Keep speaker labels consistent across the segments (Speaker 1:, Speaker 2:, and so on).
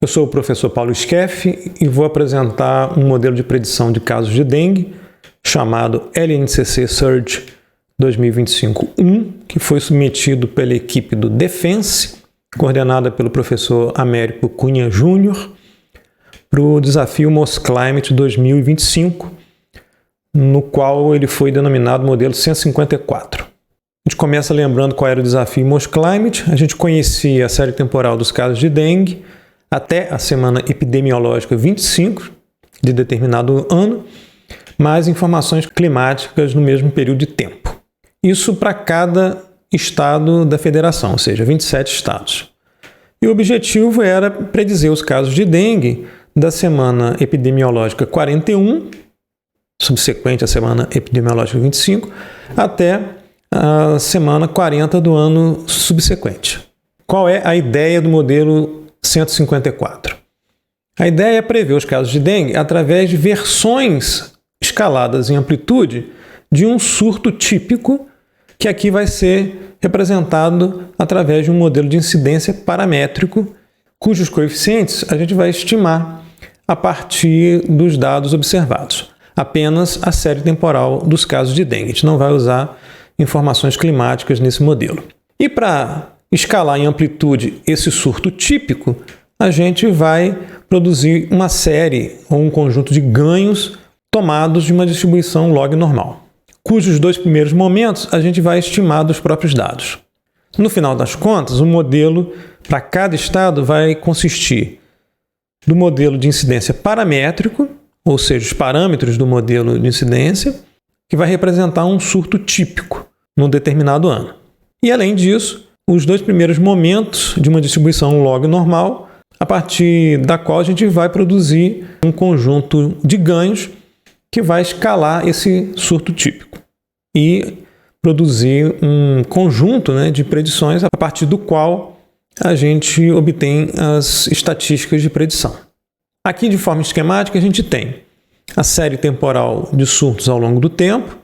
Speaker 1: Eu sou o professor Paulo Skeff e vou apresentar um modelo de predição de casos de dengue chamado LNCC Surge 2025-1, que foi submetido pela equipe do Defense, coordenada pelo professor Américo Cunha Júnior, para o desafio Most Climate 2025, no qual ele foi denominado modelo 154. A gente começa lembrando qual era o desafio Most Climate. A gente conhecia a série temporal dos casos de dengue até a semana epidemiológica 25 de determinado ano, mais informações climáticas no mesmo período de tempo. Isso para cada estado da federação, ou seja, 27 estados. E o objetivo era predizer os casos de dengue da semana epidemiológica 41, subsequente à semana epidemiológica 25, até a semana 40 do ano subsequente. Qual é a ideia do modelo 154? A ideia é prever os casos de dengue através de versões escaladas em amplitude de um surto típico, que aqui vai ser representado através de um modelo de incidência paramétrico, cujos coeficientes a gente vai estimar a partir dos dados observados. Apenas a série temporal dos casos de dengue. A gente não vai usar informações climáticas nesse modelo. E para escalar em amplitude esse surto típico, a gente vai produzir uma série ou um conjunto de ganhos tomados de uma distribuição log normal, cujos dois primeiros momentos a gente vai estimar dos próprios dados. No final das contas, o modelo para cada estado vai consistir do modelo de incidência paramétrico, ou seja, os parâmetros do modelo de incidência, que vai representar um surto típico num determinado ano. E, além disso, os dois primeiros momentos de uma distribuição log normal, a partir da qual a gente vai produzir um conjunto de ganhos que vai escalar esse surto típico e produzir um conjunto, de predições a partir do qual a gente obtém as estatísticas de predição. Aqui, de forma esquemática, a gente tem a série temporal de surtos ao longo do tempo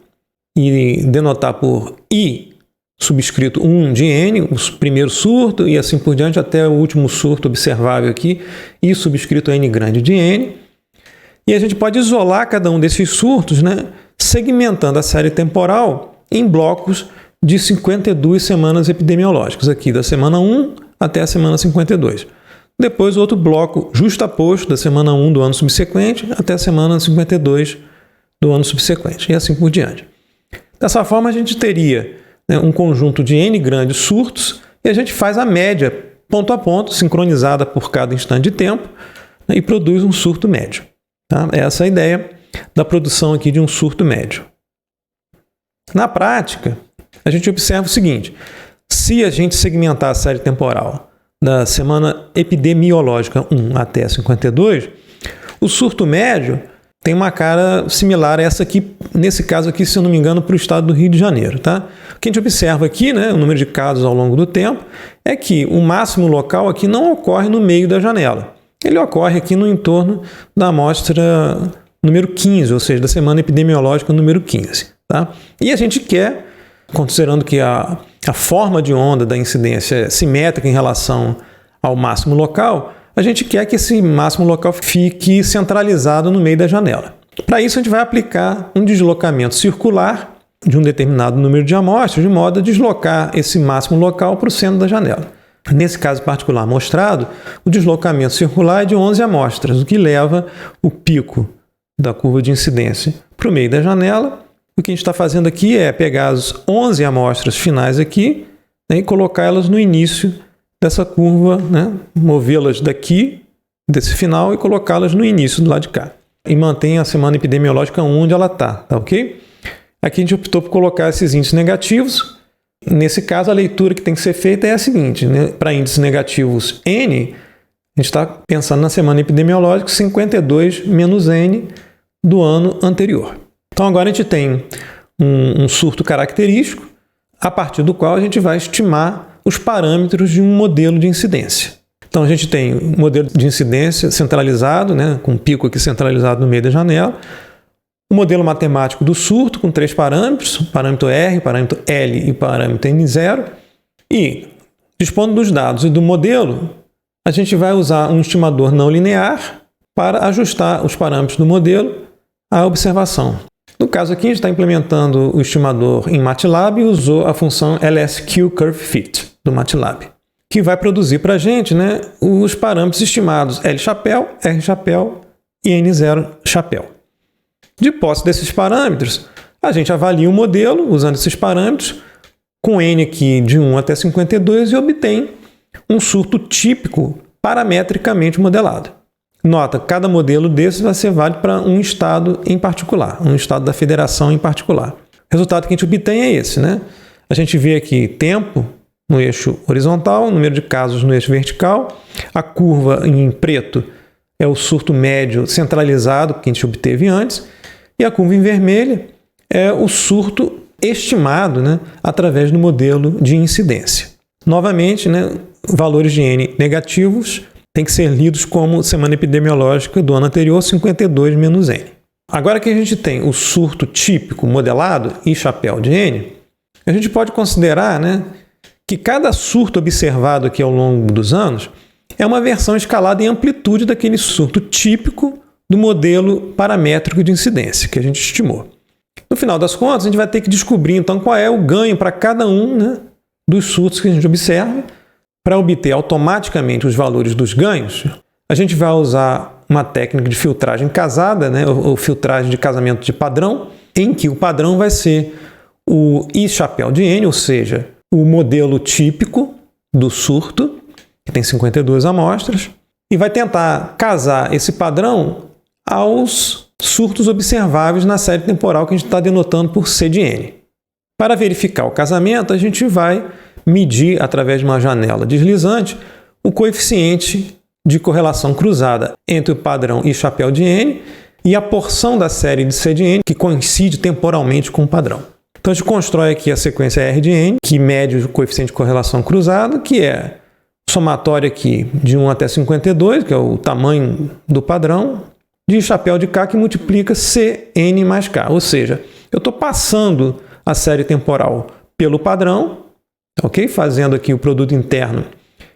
Speaker 1: e denotar por I subscrito 1 de N, o primeiro surto, e assim por diante até o último surto observável aqui, I subscrito N grande de N. E a gente pode isolar cada um desses surtos, segmentando a série temporal em blocos de 52 semanas epidemiológicas, aqui da semana 1 até a semana 52. Depois outro bloco justaposto da semana 1 do ano subsequente até a semana 52 do ano subsequente, e assim por diante. Dessa forma a gente teria um conjunto de N grandes surtos e a gente faz a média ponto a ponto, sincronizada por cada instante de tempo, e produz um surto médio. Tá? Essa é a ideia da produção aqui de um surto médio. Na prática, a gente observa o seguinte: se a gente segmentar a série temporal da semana epidemiológica 1 até 52, o surto médio tem uma cara similar a essa aqui, nesse caso aqui, se eu não me engano, para o estado do Rio de Janeiro. Tá? O que a gente observa aqui, o número de casos ao longo do tempo, é que o máximo local aqui não ocorre no meio da janela. Ele ocorre aqui no entorno da amostra número 15, ou seja, da semana epidemiológica número 15. Tá? E a gente quer, considerando que a forma de onda da incidência é simétrica em relação ao máximo local, a gente quer que esse máximo local fique centralizado no meio da janela. Para isso, a gente vai aplicar um deslocamento circular de um determinado número de amostras, de modo a deslocar esse máximo local para o centro da janela. Nesse caso particular mostrado, o deslocamento circular é de 11 amostras, o que leva o pico da curva de incidência para o meio da janela. O que a gente está fazendo aqui é pegar as 11 amostras finais aqui, e colocá-las no início dessa curva, movê-las daqui, desse final, e colocá-las no início do lado de cá. E mantém a semana epidemiológica onde ela está, tá ok? Aqui a gente optou por colocar esses índices negativos. Nesse caso, a leitura que tem que ser feita é a seguinte: para índices negativos N, a gente está pensando na semana epidemiológica 52 menos N do ano anterior. Então agora a gente tem um surto característico, a partir do qual a gente vai estimar os parâmetros de um modelo de incidência. Então a gente tem um modelo de incidência centralizado, com um pico aqui centralizado no meio da janela, o modelo matemático do surto com 3 parâmetros, parâmetro R, parâmetro L e parâmetro N0, e dispondo dos dados e do modelo, a gente vai usar um estimador não linear para ajustar os parâmetros do modelo à observação. No caso aqui, a gente está implementando o estimador em MATLAB e usou a função LSQCurveFit do MATLAB, que vai produzir para a gente, né, os parâmetros estimados L-chapéu, R-chapéu e N0-chapéu. De posse desses parâmetros, a gente avalia o modelo usando esses parâmetros, com N aqui de 1 até 52 e obtém um surto típico parametricamente modelado. Nota, cada modelo desses vai ser válido para um estado em particular, um estado da federação em particular. O resultado que a gente obtém é esse, né? A gente vê aqui tempo no eixo horizontal, número de casos no eixo vertical, a curva em preto é o surto médio centralizado que a gente obteve antes, e a curva em vermelho é o surto estimado, né, através do modelo de incidência. Novamente, né, valores de N negativos têm que ser lidos como semana epidemiológica do ano anterior, 52 menos N. Agora que a gente tem o surto típico modelado e chapéu de N, a gente pode considerar, né, que cada surto observado aqui ao longo dos anos é uma versão escalada em amplitude daquele surto típico do modelo paramétrico de incidência que a gente estimou. No final das contas, a gente vai ter que descobrir, então, qual é o ganho para cada um, né, dos surtos que a gente observa. Para obter automaticamente os valores dos ganhos, a gente vai usar uma técnica de filtragem casada, né, ou filtragem de casamento de padrão, em que o padrão vai ser o I-chapéu de N, ou seja, o modelo típico do surto, que tem 52 amostras, e vai tentar casar esse padrão aos surtos observáveis na série temporal que a gente está denotando por C de N. Para verificar o casamento, a gente vai medir, através de uma janela deslizante, o coeficiente de correlação cruzada entre o padrão I-chapéu de N e a porção da série de C de N que coincide temporalmente com o padrão. Então a gente constrói aqui a sequência R de N, que mede o coeficiente de correlação cruzada, que é somatório aqui de 1 até 52, que é o tamanho do padrão, de chapéu de K, que multiplica CN mais K. Ou seja, eu estou passando a série temporal pelo padrão, ok? Fazendo aqui o produto interno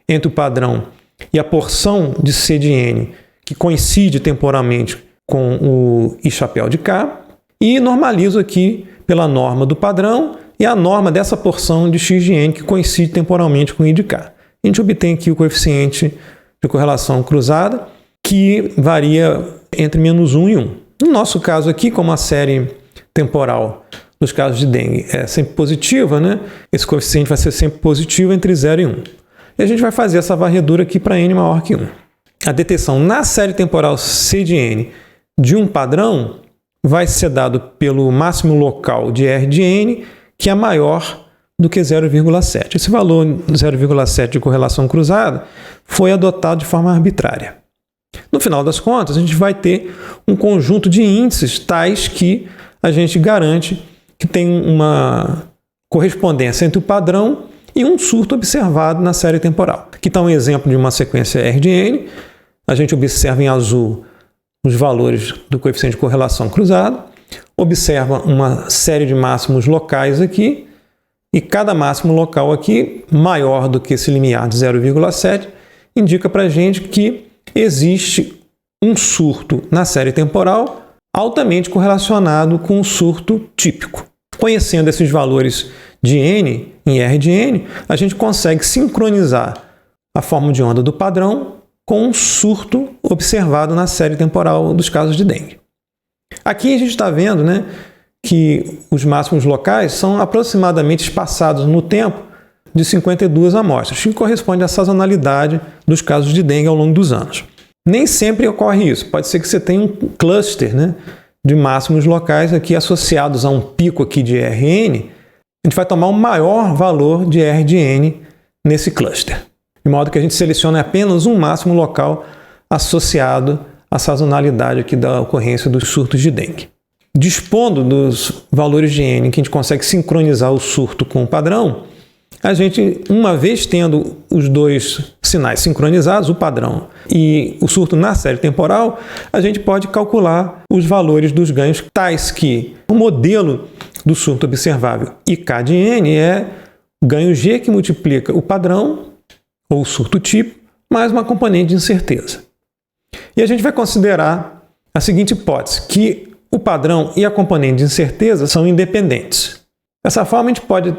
Speaker 1: entre o padrão e a porção de C de N, que coincide temporalmente com o I chapéu de K, e normalizo aqui pela norma do padrão e a norma dessa porção de X de N, que coincide temporalmente com I de K. A gente obtém aqui o coeficiente de correlação cruzada, que varia entre menos 1 e 1. No nosso caso aqui, como a série temporal dos casos de dengue é sempre positiva, né? Esse coeficiente vai ser sempre positivo entre 0 e 1. E a gente vai fazer essa varredura aqui para N maior que 1. A detecção na série temporal C de N de um padrão vai ser dado pelo máximo local de R de N, que é maior do que 0,7. Esse valor 0,7 de correlação cruzada foi adotado de forma arbitrária. No final das contas, a gente vai ter um conjunto de índices tais que a gente garante que tem uma correspondência entre o padrão e um surto observado na série temporal. Aqui está um exemplo de uma sequência R de N. A gente observa em azul os valores do coeficiente de correlação cruzado, observa uma série de máximos locais aqui, e cada máximo local aqui, maior do que esse limiar de 0,7, indica para a gente que existe um surto na série temporal altamente correlacionado com o surto típico. Conhecendo esses valores de N em R de N, a gente consegue sincronizar a forma de onda do padrão com um surto observado na série temporal dos casos de dengue. Aqui a gente está vendo, né, que os máximos locais são aproximadamente espaçados no tempo de 52 amostras, que corresponde à sazonalidade dos casos de dengue ao longo dos anos. Nem sempre ocorre isso. Pode ser que você tenha um cluster, né, de máximos locais aqui associados a um pico aqui de Rn. A gente vai tomar o maior valor de R de N nesse cluster, de modo que a gente selecione apenas um máximo local associado à sazonalidade aqui da ocorrência dos surtos de dengue. Dispondo dos valores de N que a gente consegue sincronizar o surto com o padrão, a gente, uma vez tendo os dois sinais sincronizados, o padrão e o surto na série temporal, a gente pode calcular os valores dos ganhos tais que o modelo do surto observável IK de N é ganho G que multiplica o padrão, ou surto tipo, mais uma componente de incerteza. E a gente vai considerar a seguinte hipótese, que o padrão e a componente de incerteza são independentes. Dessa forma, a gente pode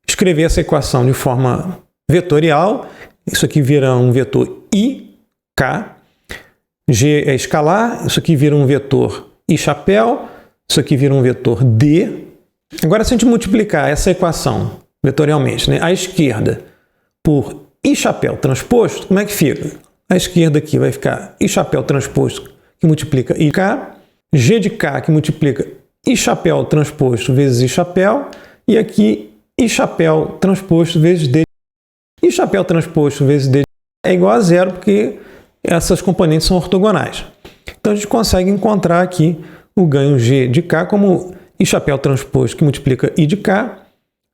Speaker 1: escrever essa equação de forma vetorial. Isso aqui vira um vetor I, K. G é escalar, isso aqui vira um vetor I chapéu, isso aqui vira um vetor D. Agora, se a gente multiplicar essa equação vetorialmente, né, à esquerda por I chapéu transposto, como é que fica? À esquerda aqui vai ficar I chapéu transposto, que multiplica IK, G de K, que multiplica I chapéu transposto vezes I chapéu, e aqui I chapéu transposto vezes D. I chapéu transposto vezes D é igual a zero, porque essas componentes são ortogonais. Então, a gente consegue encontrar aqui o ganho G de K como I chapéu transposto, que multiplica I de K,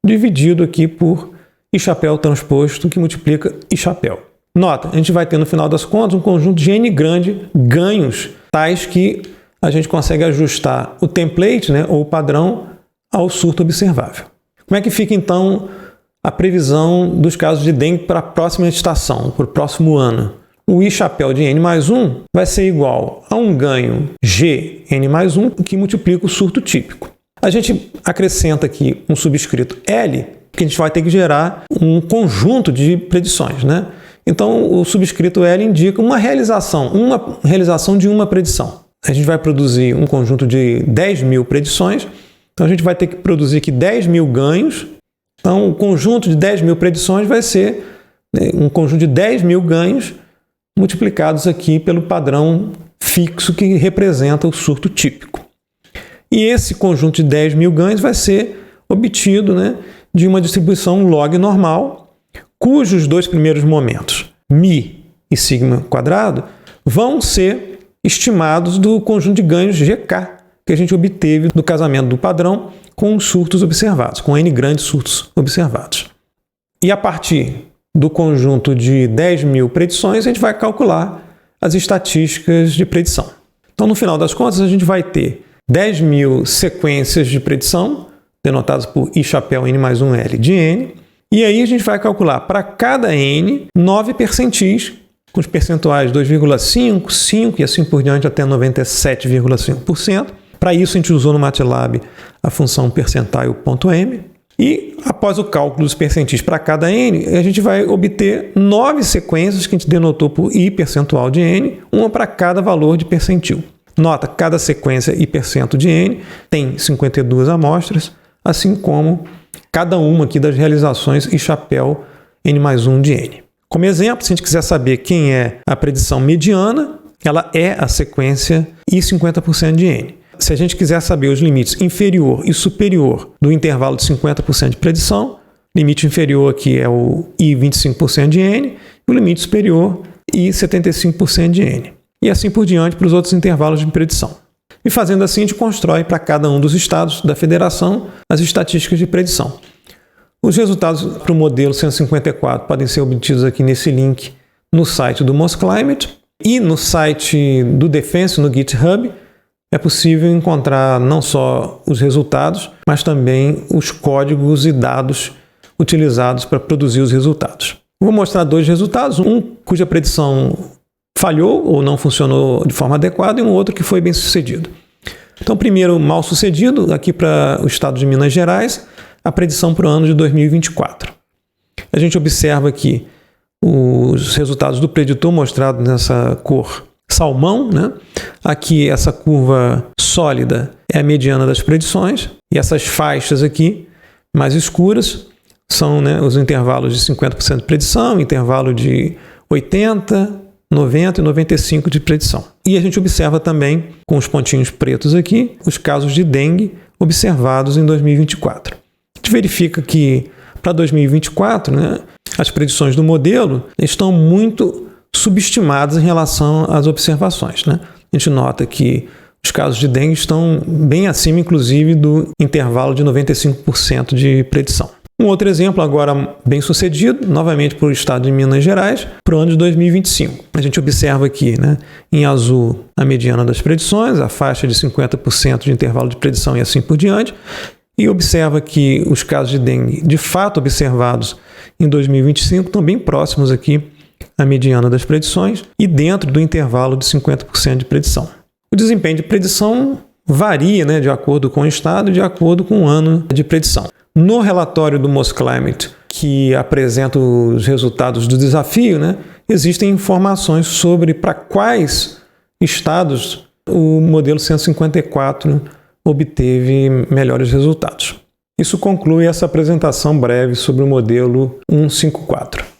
Speaker 1: dividido aqui por I chapéu transposto, que multiplica I chapéu. Nota, a gente vai ter no final das contas um conjunto de N grande ganhos, tais que a gente consegue ajustar o template, né, ou o padrão, ao surto observável. Como é que fica então a previsão dos casos de dengue para a próxima estação, para o próximo ano? O I chapéu de N mais 1 vai ser igual a um ganho G N mais 1, que multiplica o surto típico. A gente acrescenta aqui um subscrito L, que a gente vai ter que gerar um conjunto de predições, né? Então, o subscrito L indica uma realização de uma predição. A gente vai produzir um conjunto de 10.000 predições, então a gente vai ter que produzir aqui 10.000 ganhos. Então, o conjunto de 10.000 predições vai ser um conjunto de 10.000 ganhos multiplicados aqui pelo padrão fixo que representa o surto típico. E esse conjunto de 10.000 ganhos vai ser obtido, né, de uma distribuição log normal, cujos dois primeiros momentos, mi e sigma quadrado, vão ser estimados do conjunto de ganhos GK, que a gente obteve do casamento do padrão com os surtos observados, com N grandes surtos observados. E a partir do conjunto de 10.000 predições, a gente vai calcular as estatísticas de predição. Então, no final das contas, a gente vai ter 10.000 sequências de predição, denotadas por I chapéu N mais 1 L de N, e aí a gente vai calcular para cada N 9 percentis, com os percentuais 2,5, 5 e assim por diante até 97,5%. Para isso, a gente usou no MATLAB a função percentile.m. E, após o cálculo dos percentis para cada N, a gente vai obter 9 sequências que a gente denotou por I percentual de N, uma para cada valor de percentil. Nota, cada sequência I percento de N tem 52 amostras, assim como cada uma aqui das realizações I chapéu N mais 1 de N. Como exemplo, se a gente quiser saber quem é a predição mediana, ela é a sequência I 50% de N. Se a gente quiser saber os limites inferior e superior do intervalo de 50% de predição, limite inferior aqui é o I 25% de N, e o limite superior I 75% de N. E assim por diante para os outros intervalos de predição. E fazendo assim, a gente constrói para cada um dos estados da federação as estatísticas de predição. Os resultados para o modelo 154 podem ser obtidos aqui nesse link no site do Mosclimate e no site do Defense, no GitHub. É possível encontrar não só os resultados, mas também os códigos e dados utilizados para produzir os resultados. Vou mostrar dois resultados, um cuja predição falhou ou não funcionou de forma adequada e um outro que foi bem sucedido. Então, primeiro, mal sucedido, aqui para o estado de Minas Gerais, a predição para o ano de 2024. A gente observa aqui os resultados do preditor mostrados nessa cor salmão, né? Aqui essa curva sólida é a mediana das predições e essas faixas aqui mais escuras são, né, os intervalos de 50% de predição, intervalo de 80%, 90% e 95% de predição. E a gente observa também, com os pontinhos pretos aqui, os casos de dengue observados em 2024. A gente verifica que para 2024, né, as predições do modelo estão muito subestimadas em relação às observações, né? A gente nota que os casos de dengue estão bem acima, inclusive, do intervalo de 95% de predição. Um outro exemplo, agora bem sucedido, novamente para o estado de Minas Gerais, para o ano de 2025. A gente observa aqui, né, em azul, a mediana das predições, a faixa de 50% de intervalo de predição e assim por diante, e observa que os casos de dengue de fato observados em 2025 estão bem próximos aqui a mediana das predições e dentro do intervalo de 50% de predição. O desempenho de predição varia, de acordo com o estado e de acordo com o ano de predição. No relatório do Mosclimate, que apresenta os resultados do desafio, existem informações sobre para quais estados o modelo 154 obteve melhores resultados. Isso conclui essa apresentação breve sobre o modelo 154.